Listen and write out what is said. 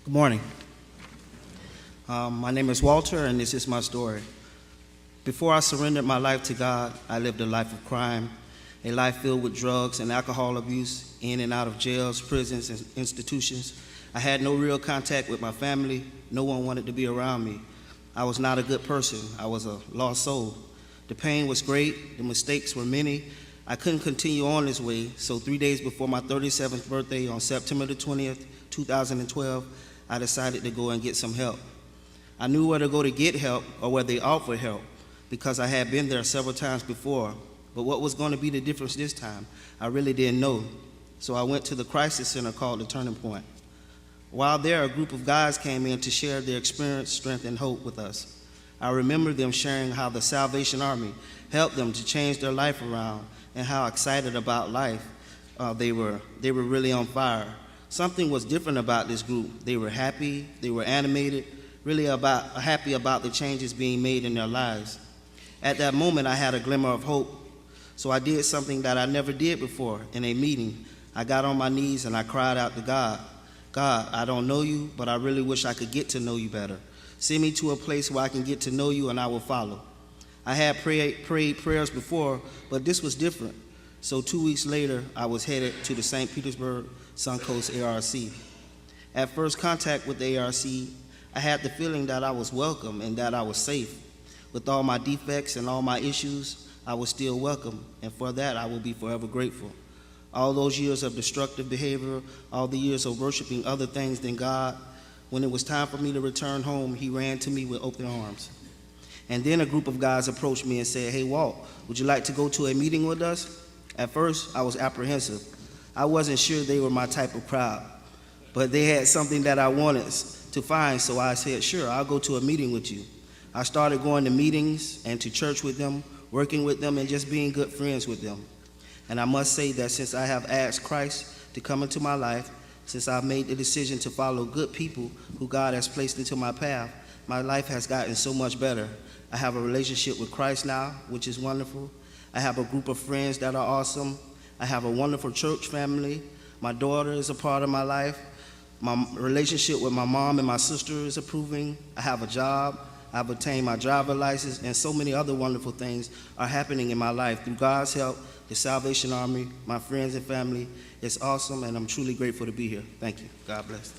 Good morning. My name is Walter, and this is my story. Before I surrendered my life to God, I lived a life of crime, a life filled with drugs and alcohol abuse, in and out of jails, prisons, and institutions. I had no real contact with my family. No one wanted to be around me. I was not a good person. I was a lost soul. The pain was great. The mistakes were many. I couldn't continue on this way, so 3 days before my 37th birthday, on September the 20th, 2012, I decided to go and get some help. I knew where to go to get help, or where they offered help, because I had been there several times before. But what was going to be the difference this time? I really didn't know. So I went to the crisis center called the Turning Point. While there, a group of guys came in to share their experience, strength, and hope with us. I remember them sharing how the Salvation Army helped them to change their life around, and how excited about life they were. They were really on fire. Something was different about this group. They were happy, they were animated, really happy about the changes being made in their lives. At that moment, I had a glimmer of hope. So I did something that I never did before in a meeting. I got on my knees and I cried out to God. God, I don't know you, but I really wish I could get to know you better. Send me to a place where I can get to know you and I will follow. I had prayed prayers before, but this was different. So 2 weeks later, I was headed to the St. Petersburg Suncoast ARC. At first contact with the ARC, I had the feeling that I was welcome and that I was safe. With all my defects and all my issues, I was still welcome, and for that I will be forever grateful. All those years of destructive behavior, all the years of worshiping other things than God, when it was time for me to return home, he ran to me with open arms. And then a group of guys approached me and said, "Hey, Walt, would you like to go to a meeting with us?" At first, I was apprehensive. I wasn't sure they were my type of crowd, but they had something that I wanted to find, so I said, "Sure, I'll go to a meeting with you." I started going to meetings and to church with them, working with them, and just being good friends with them. And I must say that since I have asked Christ to come into my life, since I've made the decision to follow good people who God has placed into my path, my life has gotten so much better. I have a relationship with Christ now, which is wonderful. I have a group of friends that are awesome. I have a wonderful church family. My daughter is a part of my life. My relationship with my mom and my sister is improving. I have a job. I've obtained my driver license, and so many other wonderful things are happening in my life. Through God's help, the Salvation Army, my friends and family, it's awesome, and I'm truly grateful to be here. Thank you. God bless.